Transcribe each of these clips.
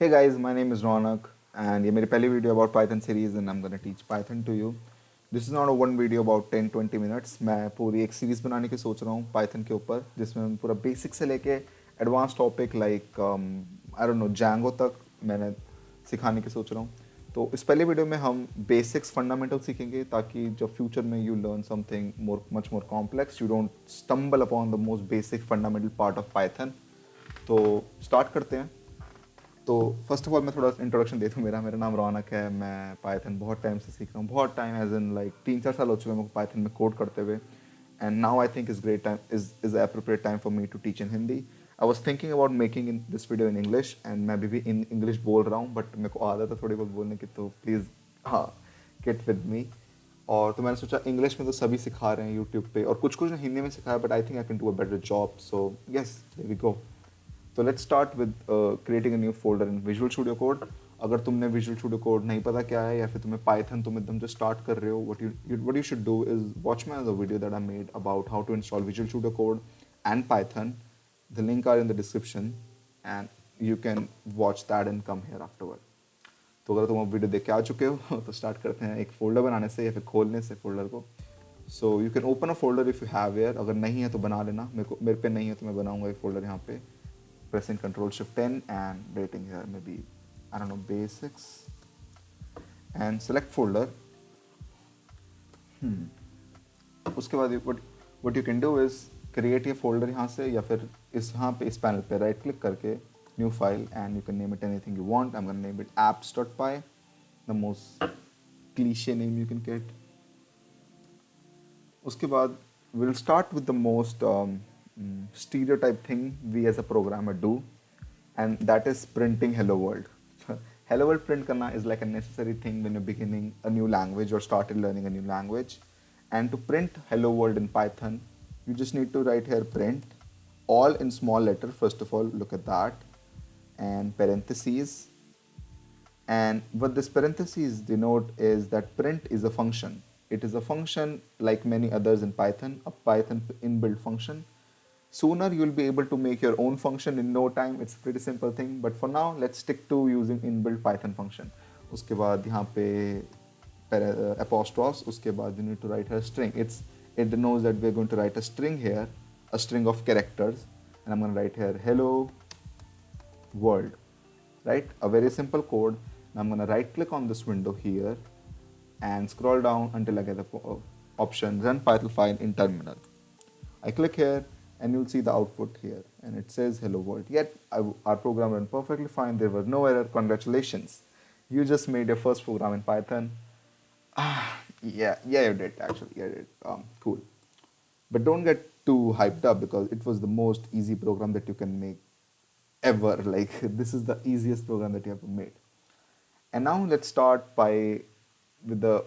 Hey guys, my name is Ronak and ये मेरी पहली video about Python series and I'm gonna teach Python to you. This is not a one video about 10-20 minutes. मैं पूरी एक series बनाने की सोच रहा हूँ Python के ऊपर जिसमें मैं पूरा बेसिक से लेके advance topic like I don't no Django तक मैंने सिखाने की सोच रहा हूँ. तो इस पहले वीडियो में हम बेसिक्स फंडामेंटल सीखेंगे ताकि जब फ्यूचर में you learn something more much more complex you don't stumble upon the most basic fundamental part of Python. तो स्टार्ट करते हैं. तो फर्स्ट ऑफ ऑल मैं थोड़ा इंट्रोडक्शन दे दूँ. मेरा मेरा नाम रौनक है. मैं पाइथन बहुत टाइम से सीख रहा हूँ. बहुत टाइम एज इन लाइक 3-4 साल हो चुके हैं मुझे पाइथन में कोड करते हुए. And now I think is great time is appropriate time for me to teach in Hindi. I was thinking about making in this video in English and मैं अभी भी इन इंग्लिश बोल रहा हूँ बट मेरे को आदत है थोड़ी बहुत बोलने की. तो प्लीज़ हाँ गेट विद मी. और तो मैंने सोचा इंग्लिश में तो सभी सिखा रहे हैं यूट्यूब पे और कुछ कुछ हिंदी में सिखाया but I think I can do a better job. So yes there we go. तो let's start with creating a new folder in Visual Studio Code. अगर तुमने विजुअल स्टूडियो कोड नहीं पता क्या है या फिर तुम्हें पाइथन तुम एकदम जो स्टार्ट कर रहे हो what you should do is watch my other video that I made about how to install Visual Studio Code and Python. The link are in the description and you can watch that and come here afterward. तो अगर तुम अब video देख के आ चुके हो तो start करते हैं एक फोल्डर बनाने से या फिर खोलने से फोल्डर को. So you can open a folder if you have where. अगर नहीं है तो बना लेना. मेरे पे नहीं है तो मैं बनाऊंगा एक फोल्डर यहाँ पे. Pressing Control Shift N and rating here maybe I don't know basics and select folder. उसके बाद what you can do is create ये folder यहाँ से या फिर इस यहाँ पे इस panel पे right click करके new file and you can name it anything you want. I'm gonna name it apps.py, the most cliche name you can get. उसके बाद we'll start with the most stereotype thing we as a programmer do and that is printing hello world. Hello world print karna is like a necessary thing when you're beginning a new language or started learning a new language. And to print hello world in Python you just need to write here print all in small letter. First of all look at that and parentheses. And what this parentheses denote is that print is a function. It is a function like many others in Python, a Python inbuilt function. Sooner you'll be able to make your own function in no time. It's a pretty simple thing. But for now, let's stick to using inbuilt Python function. उसके बाद यहाँ पे apostrophes. उसके बाद you need to write a string. It knows that we're going to write a string here, a string of characters, and I'm going to write here hello world. Right? A very simple code. Now I'm going to right click on this window here and scroll down until I get the option run Python file in terminal. I click here and you'll see the output here and it says hello world. Yet our program ran perfectly fine. There was no error. Congratulations. You just made your first program in Python. Yeah, you did actually. Yeah, you did. Cool. But don't get too hyped up because it was the most easy program that you can make ever. Like this is the easiest program that you ever made. And now let's start with the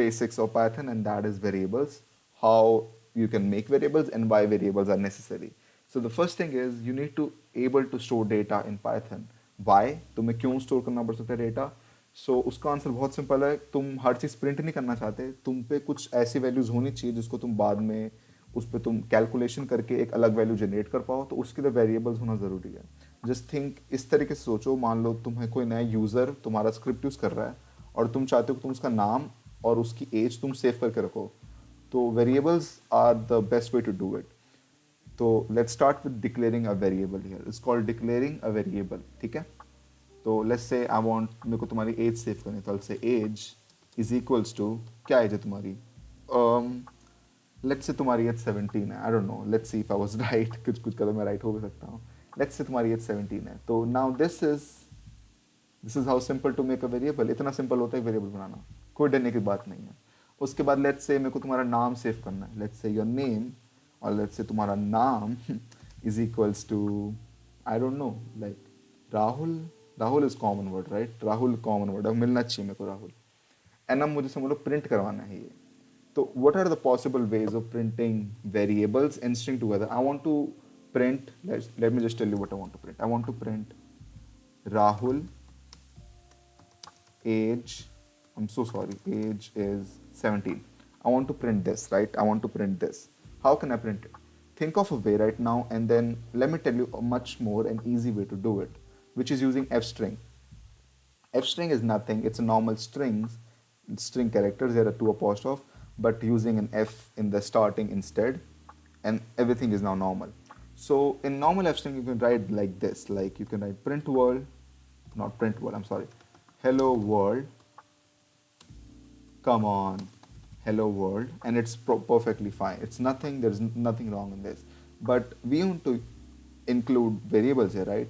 basics of Python, and that is variables. How you can make variables and why variables are necessary. So the first thing is you need to able to store data in Python. Why? तुम्हें क्यों store करना पड़ सकता है data? सो उसका answer बहुत simple है. तुम हर चीज़ प्रिंट नहीं करना चाहते. तुम पे कुछ ऐसी वैल्यूज होनी चाहिए जिसको तुम बाद में उस पर तुम कैलकुलेशन करके एक अलग वैल्यू जनरेट कर पाओ. तो उसके लिए वेरिएबल्स होना ज़रूरी है. जस्ट थिंक इस तरीके से सोचो. मान लो तुम्हें कोई नया यूज़र तुम्हारा स्क्रिप्ट यूज़ कर रहा है और तुम चाहते हो कि तुम उसका नाम और उसकी एज तुम सेव करके रखो. तो variables are the best way to do it. तो let's start with declaring a variable here. It's called declaring a variable. ठीक है. तो लेट्स से आई वांट मेरे को तुम्हारी एज सेव करनी. तो से एज इज इक्वल्स टू क्या एज है तुम्हारी. लेट्स से तुम्हारी एज 17 है. आई don't no. Let's see if I was right. कुछ कुछ कदम मैं राइट हो भी सकता हूँ. लेट्स से तुम्हारी एज 17 है. तो now this is how simple to make a variable. इतना सिंपल होता है वेरिएबल बनाना. कोई डरने की बात नहीं है. उसके बाद लेट्स से मेरे को तुम्हारा नाम सेव करना है. लेट्स से योर नेम और लेट्स से तुम्हारा नाम is equals to I don't know like Rahul. Rahul is common word right. Rahul common word है. मिलना चाहिए मेरे को राहुल. एंड अब मुझे समझ लो प्रिंट करवाना है ये. तो what are the possible ways of printing variables and string together. I want to print let me just tell you what I want to print. I want to print Rahul age. I'm so sorry. Age is 17. I want to print this, right? I want to print this. How can I print it? Think of a way right now and then let me tell you a much more and easy way to do it. which is using f string. F string is nothing, it's a normal string characters, there are two apostrophe, but using an F in the starting instead, and everything is now normal. So in normal F string, you can write like this, like you can write print world, not print world, I'm sorry, hello world, come on, hello world, and it's perfectly fine. It's nothing, there's nothing wrong in this. But we want to include variables here, right?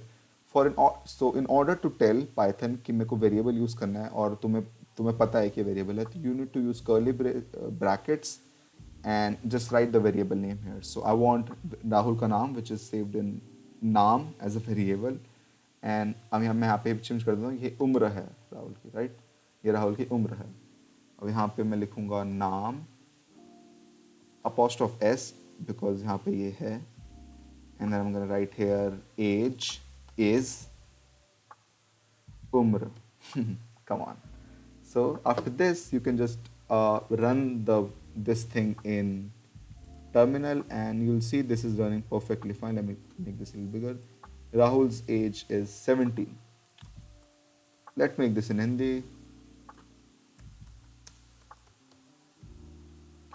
So in order to tell Python कि मेरे को variable use करना है और तुम्हें पता है कि variable है, तो you need to use curly brackets and just write the variable name here. So I want Rahul का नाम, which is saved in नाम as a variable, and अब मैं यहाँ पे change कर देता हूँ, ये उम्र है राहुल की, right? ये राहुल की उम्र है. अब यहाँ पे मैं लिखूँगा नाम apostrophe s because यहाँ पे ये है, and then I'm gonna write here age is umr. Come on. So after this, you can just run this thing in terminal, and you'll see this is running perfectly fine. Let me make this a little bigger. Rahul's age is 17. Let's make this in Hindi.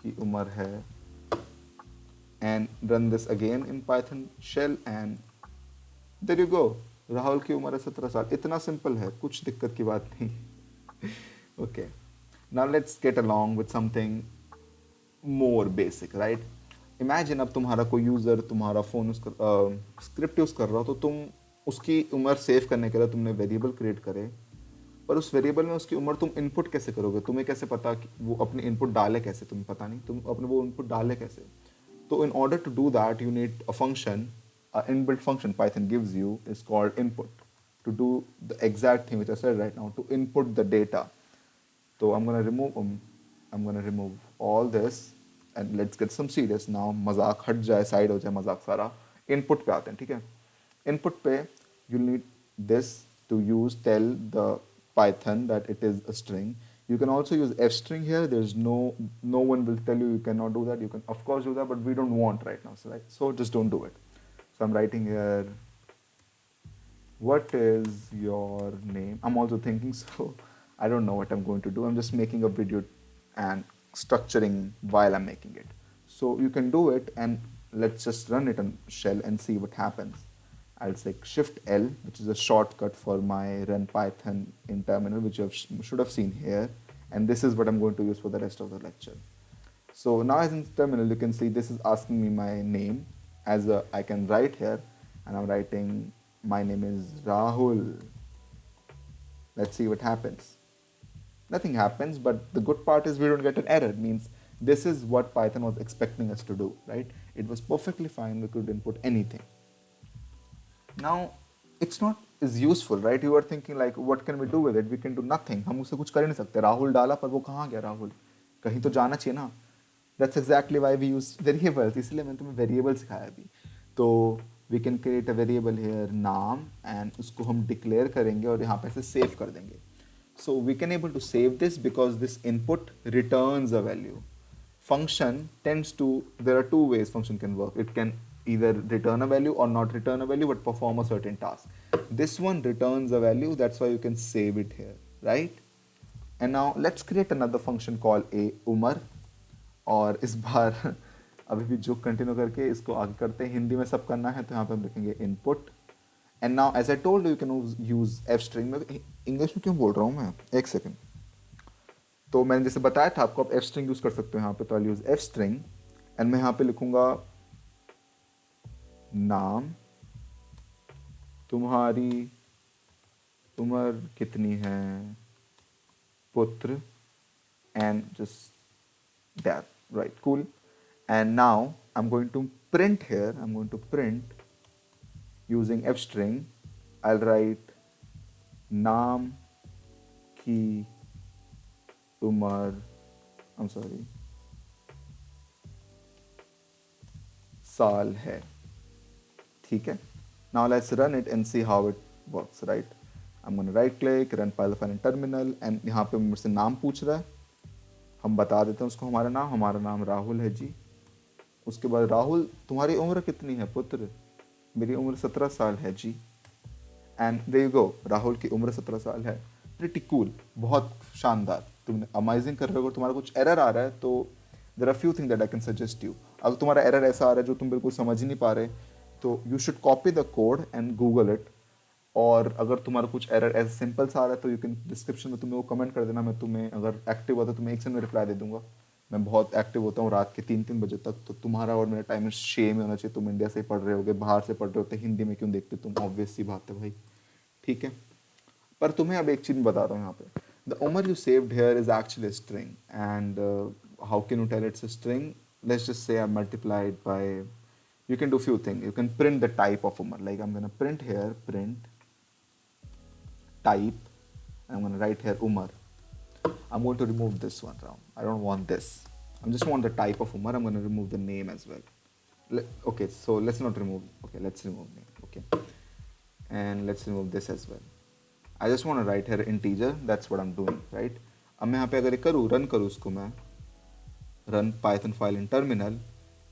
की उम्र है, and run this again in Python shell, and there you go. Rahul की उम्र है 17 साल. इतना simple है, कुछ दिक्कत की बात नहीं. Okay, now let's get along with something more basic, right? Imagine अब तुम्हारा कोई यूजर तुम्हारा फोन स्क्रिप्ट यूज कर रहा हो, तो तुम उसकी उम्र सेव करने के लिए तुमने वेरिएबल क्रिएट करे, पर उस वेरिएबल में उसकी उम्र तुम इनपुट कैसे करोगे? तुम्हें कैसे पता कि वो अपनी इनपुट डाले कैसे? तुम्हें पता नहीं, तुम अपने वो इनपुट डाले कैसे? तो in order to do that, you need a function, an inbuilt function Python gives you is called input, to do the exact thing which I said right now, to input the data. So I'm gonna remove all this, and let's get some serious now. मजाक हट जाए, side हो जाए मजाक सारा. Input पे आते हैं, ठीक है? इनपुट पे you need this to tell the Python that it is a string. You can also use f string here. There's no one will tell you cannot do that. You can of course do that, but we don't want right now. So just don't do it. So I'm writing here, what is your name? I'm also thinking, so I don't know what I'm going to do. I'm just making a video and structuring while I'm making it. So you can do it, and let's just run it on shell and see what happens. I'll say Shift L, which is a shortcut for my run Python in terminal, which you should have seen here. And this is what I'm going to use for the rest of the lecture. So now as in terminal, you can see this is asking me my name I can write here, and I'm writing my name is Rahul. Let's see what happens. Nothing happens, but the good part is we don't get an error. It means this is what Python was expecting us to do, right? It was perfectly fine. We could input anything. Now, it's not as useful, right? You are thinking like, what can we do with it? We can do nothing. हम उससे कुछ कर ही नहीं सकते. राहुल डाला, पर वो कहाँ गया राहुल? कहीं तो जाना चाहिए ना? That's exactly why we use variables. इसलिए मैंने तुम्हें variable सिखाया अभी. तो we can create a variable here, नाम, and उसको हम declare करेंगे और यहाँ पे से save कर देंगे. So we can able to save this because this input returns a value. Function tends to, there are two ways function can work. It can either return a value or not return a value, but perform a certain task. This one returns a value, that's why you can save it here, right? And now let's create another function called a umar, और इस बार अभी भी जो continue करके इसको आगे करते हैं. हिंदी में सब करना है, तो यहाँ पे हम लिखेंगे input. And now as I told you, you can use f string. में इंग्लिश में क्यों बोल रहा हूँ मैं? एक सेकेंड. तो मैंने जैसे बताया था आपको, आप f string यूज कर सकते हो यहाँ पे. तो I'll use f string, and मैं यहाँ पे लिखूंगा नाम, तुम्हारी उम्र कितनी है, पुत्र, and just that, right? Cool. And now I'm going to print here. I'm going to print using f string. I'll write नाम की उम्र, I'm sorry, साल है. ठीक है? Now let's run it and see how it works, right? I'm going to right click, run Python in terminal, and यहाँ पे मुझसे नाम पूछ रहा है. हम बता देते हैं उसको हमारा नाम राहुल है जी. उसके बाद राहुल तुम्हारी उम्र कितनी है पुत्र? मेरी उम्र 17 साल है जी. And there you go, Rahul की उम्र 17 साल है. प्रिटी कूल, बहुत शानदार. तुमने अमेजिंग कर रहे हो. तुम्हारा कुछ एरर आ रहा है तो there are few thing that I can suggest you. अगर तुम्हारा एरर ऐसा आ रहा है जो तुम बिल्कुल समझ ही नहीं पा रहे, तो you should copy the code and Google it. और अगर तुम्हारा कुछ एरर ऐसे सिंपल सा आ रहा है तो यू कैन डिस्क्रिप्शन में तुम्हें वो कमेंट कर देना. मैं तुम्हें अगर एक्टिव हुआ तो तुम्हें एक से में रिप्लाई दे दूंगा. मैं बहुत एक्टिव होता हूँ रात के 3-3 बजे तक. तो तुम्हारा और मेरा टाइम शेम ही होना चाहिए. तुम इंडिया से पढ़ रहे होगे, बाहर से पढ़ रहे होते, हिंदी में क्यों देखते तुम? ऑब्वियस सी बात है भाई. ठीक है, पर तुम्हें अब एक चीज़ बता रहा हूँ यहाँ पे. The number you saved here is actually string. And how can you tell it's a string? Let's just say I multiplied by, you can do few things. You can print the type of Umar. Like I'm gonna print here, print type. I'm gonna write here Umar. I'm going to remove this one round. I don't want this. I just want the type of Umar. I'm gonna remove the name as well. Okay, so let's not remove. Okay, let's remove name. Okay, and let's remove this as well. I just want to write here integer. That's what I'm doing, right? अब मैं यहाँ पे अगर करूँ, run करूँ उसको मैं, run Python file in terminal,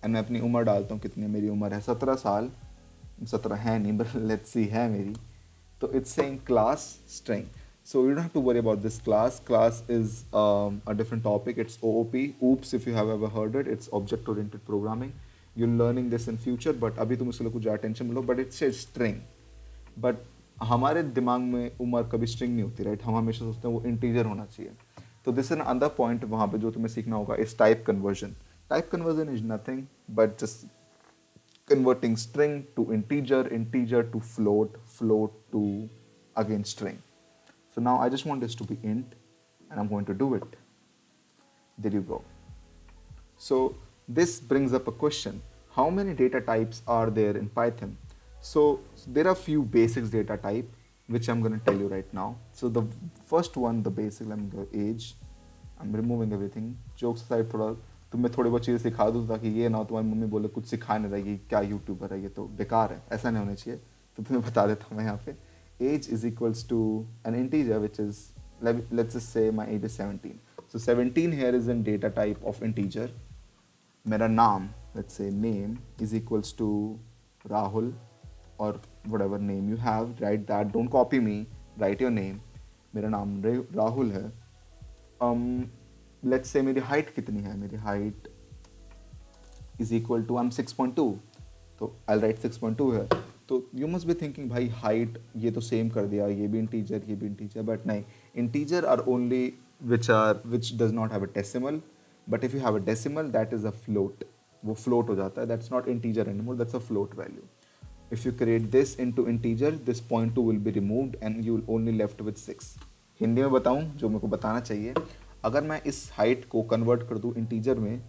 and मैं अपनी उम्र डालता हूँ. कितनी मेरी उम्र है? 17 साल. 17 है नहीं, बट लेट्स सी है मेरी. तो it's saying class string. So you don't have to worry about this class. Class is a different topic. It's OOP. oops, if you have ever heard it. It's object oriented programming. You're learning this in future, but अभी तुम इसके लिए कुछ ज़्यादा tension मत लो. But it's a string. बट हमारे दिमाग में उम्र कभी स्ट्रिंग नहीं होती, राइट? हम हमेशा सोचते हैं वो इंटीजर होना चाहिए. तो दिस इज अनदर पॉइंट वहाँ पे जो तुम्हें सीखना होगा इस type conversion. Type conversion is nothing but just converting string to integer, integer to float, float to again string. So now I just want this to be int and I'm going to do it. There you go. So this brings up a question. How many data types are there in Python? So there are few basics data type which I'm going to tell you right now. So the first one, the basic, let me go age. I'm removing everything. Jokes aside, थोड़ा तुम्हें थोड़ी बहुत चीज़ें सिखा दूँ ताकि ये ना हो तुम्हारी मम्मी बोले कुछ सिखा नहीं रहेगी, क्या यूट्यूबर है ये, तो बेकार है. ऐसा नहीं होना चाहिए. तो तुम्हें बता देता हूँ मैं यहाँ पे. Age is equals to an integer which is, let's just say my age is 17. सो 17 here is in data type of integer. मेरा नाम, let's say name is equals to Rahul और whatever name you have, write that. Don't copy me, write your name. मेरा नाम राहुल है. Let's say मेरी height कितनी है? मेरी height is equal to, I am 6.2, तो आई राइट 6.2 है. तो यू मस्ट बी थिंकिंग भाई हाइट ये तो सेम कर दिया, ये भी इंटीजर ये भी इंटीजर. बट नहीं, integer are only which does not have a decimal. But if you have a decimal that is a float. वो फ्लोट हो जाता है. That's not integer anymore, that's a float value. If you create this into integer, this 0.2 will be removed and you will only left with 6. Hindi में बताऊँ जो मेरे को बताना चाहिए, अगर मैं इस हाइट को कन्वर्ट कर दूँ इंटीजर में,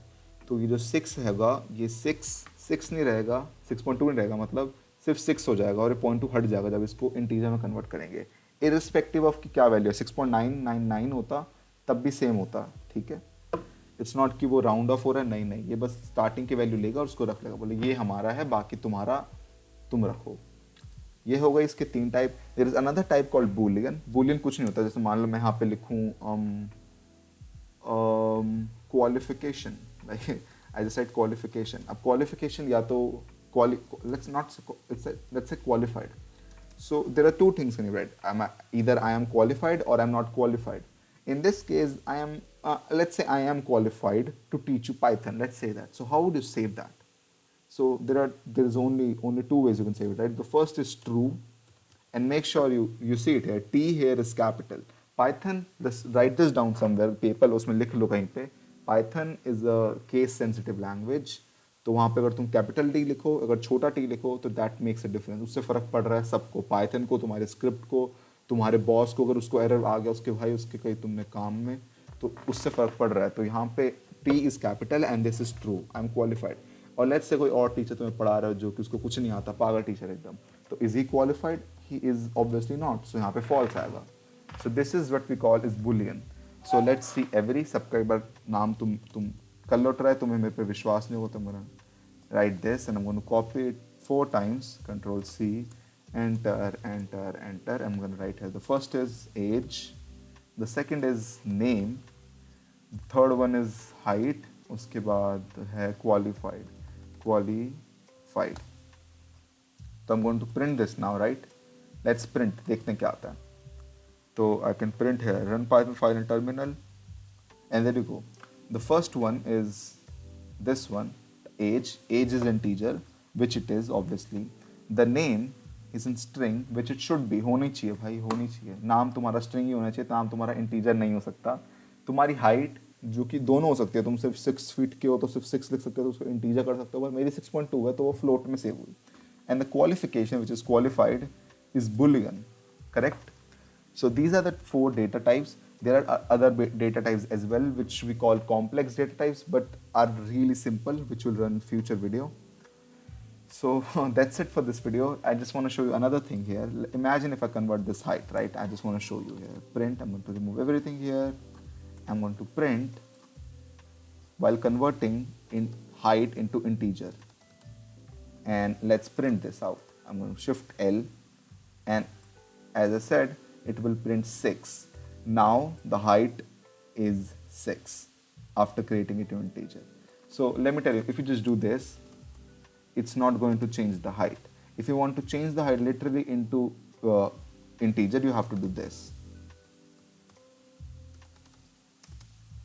तो ये जो 6 हैगा, ये 6 नहीं रहेगा, 6.2 नहीं रहेगा, मतलब सिर्फ 6 हो जाएगा और ये 0.2 हट जाएगा जब इसको इंटीजर में कन्वर्ट करेंगे. इरिस्पेक्टिव ऑफ की क्या वैल्यू है, 6.999 होता तब भी सेम होता. ठीक है, इट्स नॉट कि वो राउंड ऑफ हो रहा है, नहीं नहीं, ये बस स्टार्टिंग की वैल्यू लेगा और उसको रख लेगा, बोले ये हमारा है, बाकी तुम्हारा तुम रखो. ये हो गई इसके 3 type. There is another type called Boolean. Boolean कुछ नहीं होता. जैसे मान लो मैं यहाँ पे लिखूँ qualification, I just said qualification. अब क्वालिफिकेशन या तो let's say qualified. So there are two things when you write. Either I am qualified or I am not qualified. In this case, I am. Let's say I am qualified to teach you Python. Let's say that. So how would you save that? So there is only 2 ways you can save it, right? The first is true, and make sure you see it here. T here is capital. Python. Write this down somewhere. Paper उसमें लिख लो कहीं पे. Python is a case sensitive language. तो वहाँ पे अगर तुम capital T लिखो, अगर छोटा टी लिखो, तो दैट मेक्स अ डिफरेंस. उससे फ़र्क पड़ रहा है सबको, पाइथन को, तुम्हारे स्क्रिप्ट को, तुम्हारे बॉस को. अगर उसको एरर आ गया उसके भाई उसके कहीं तुमने काम में, तो उससे फ़र्क पड़ रहा है. तो यहाँ पे T is capital and this is true. I am qualified. और लेट्स से कोई और टीचर तुम्हें पढ़ा रहा है जो कि उसको कुछ नहीं आता, पागल टीचर एकदम, तो is he qualified? He is obviously not. So यहाँ पे फॉल्स आएगा. So this is what we call is boolean. So let's see every. सबका एक बार नाम तुम कर लो ट्राई. तुम्हें मेरे पे विश्वास नहीं होता मेरा. Write this and I'm going to copy it 4 times. Control C, enter, enter, enter. I'm going to write here. The first is age. The second is name. The third one is height. उसके बाद है qualified. So I'm going to print this now, right? Let's print, देखते हैं क्या आता है। तो I can print here run Python file in terminal and there you go. The first one is this one, age is integer, which it is obviously. The name is in string, which it should be, होनी चाहिए भाई, होनी चाहिए। नाम तुम्हारा string ही होना चाहिए, नाम तुम्हारा integer नहीं हो सकता। तुम्हारी height जो कि दोनों हो सकती है, तुम सिर्फ 6 फीट के हो तो सिर्फ 6 लिख सकते हो, तो उसको इंटीजर कर सकते हो, पर मेरी 6.2 है तो वो फ्लोट में सेव हुई। And the qualification which is qualified is Boolean, correct? So these are the 4 data types. There are other data types as well, which we call complex data types, but are really simple, which will run future video. So that's it for this video. I just want to show you another thing here. Imagine if I convert this height, right? I just want to show you here. Print, I'm going to remove everything here. I'm going to print while converting in height into integer. And let's print this out. I'm going to shift L, and as I said, it will print 6. Now the height is 6 after creating it in integer. So let me tell you, if you just do this, it's not going to change the height. If you want to change the height literally into integer, you have to do this.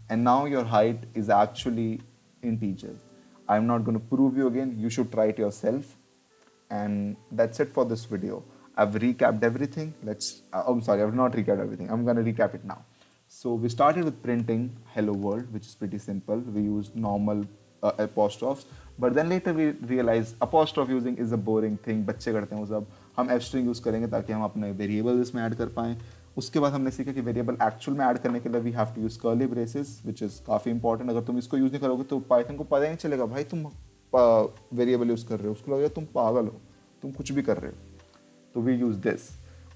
And now your height is actually integer. I'm not going to prove you again. You should try it yourself. And that's it for this video. I've recapped everything. I'm sorry, I've not recapped everything. I'm going to recap it now. So we started with printing hello world, which is pretty simple. We used normal apostrophes, but then later we realized apostrophe using is a boring thing. बच्चे करते हैं वो सब, हम f string use करेंगे ताकि हम अपने वेरिएबल इसमें ऐड कर पाएँ। उसके बाद हमने सीखा कि वेरिएबल एक्चुअल में ऐड करने के लिए we have to use curly braces, which is काफ़ी इंपॉर्टेंट। अगर तुम इसको यूज़ नहीं करोगे तो पाइथन को पता ही नहीं चलेगा भाई तुम वेरिएबल यूज़ कर रहे हो, उसको लगेगा तुम पागल हो, तुम कुछ भी कर रहे हो। तो वी यूज़ दिस।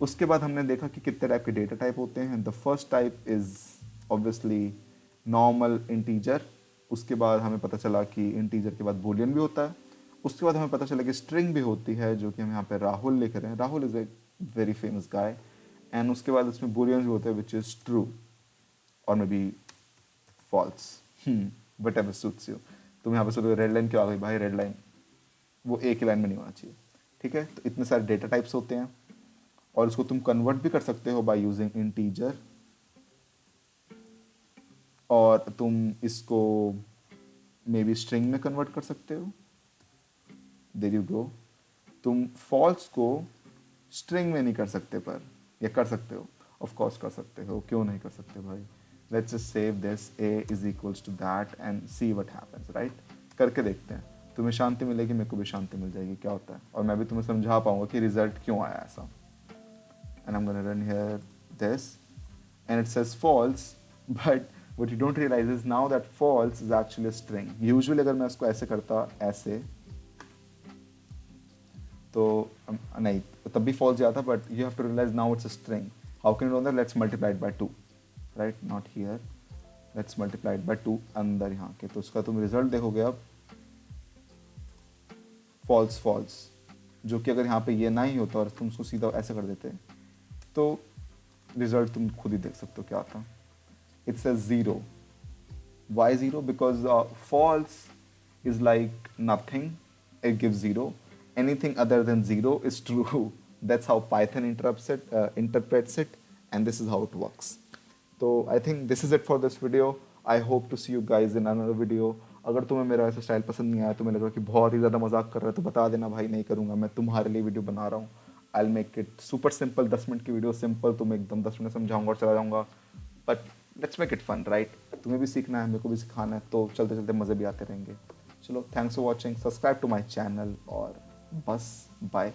उसके बाद हमने देखा कि कितने टाइप के डेटा टाइप होते हैं। The first type is obviously normal integer. उसके बाद हमें पता चला कि इंटीजर के बाद बूलियन भी होता है। उसके बाद हमें पता चला कि स्ट्रिंग भी होती है, जो कि हम यहाँ पे राहुल लिख रहे हैं। Rahul is a very famous guy. And उसके बाद उसमें बूलियन भी होते हैं, विच इज़ ट्रू और maybe false, whatever suits you. तुम यहाँ पे सोचो रेड लाइन क्यों आ गई भाई, रेड लाइन वो एक ही लाइन में नहीं होना चाहिए, ठीक है? तो इतने सारे डेटा टाइप्स होते हैं और इसको तुम कन्वर्ट भी कर सकते हो बाय यूजिंग इंटीजर, और तुम इसको मे बी स्ट्रिंग में कन्वर्ट कर सकते हो। There you go. तुम फॉल्स को स्ट्रिंग में नहीं कर सकते, पर या कर सकते हो, ऑफ कोर्स कर सकते हो, क्यों नहीं कर सकते भाई। Let's just save this, a is equals to that and see what happens, right? करके देखते हैं, तुम्हें शांति मिलेगी, मेरे को भी शांति मिल जाएगी, क्या होता है, और मैं भी तुम्हें समझा पाऊंगा कि रिजल्ट क्यों आया ऐसा। And I am gonna run here this and it says false, but what you don't realize is now that false is actually string. Usually अगर मैं इसको ऐसे करता, ऐसे, तो नहीं, तब भी फॉल्स जाता, but you have to realize now it's a string. How can you know that? Let's multiply it by 2, right? Not here, let's multiply it by 2 अंदर यहाँ के। तो उसका तुम रिजल्ट देखोगे अब, फॉल्स फॉल्स, जो कि अगर यहाँ पे ये ना ही होता और तुम उसको सीधा ऐसे कर देते तो रिजल्ट तुम खुद ही देख सकते हो क्या आता। It's a 0। Why 0? Because false is like nothing, it gives 0. Anything other than 0 is true. That's how Python interprets it, and this is how it works. So I think this is it for this video. I hope to see you guys in another video. अगर तुम्हें मेरा ऐसा style पसंद नहीं आया, तुम्हें लग रहा है कि बहुत ही ज़्यादा मजाक कर रहा है, तो बता देना भाई, नहीं करूँगा, मैं तुम्हारे लिए वीडियो बना रहा हूँ। I'll make it super simple, 10 minute की वीडियो, सिंपल, तुम्हें एकदम 10 मिनट समझाऊंगा और चला जाऊँगा। But let's make it fun, right? तुम्हें भी सीखना है, मेरे को भी सिखाना है, तो चलते चलते मज़े भी आते रहेंगे। चलो, thanks for watching, subscribe to my channel, और बस बाय।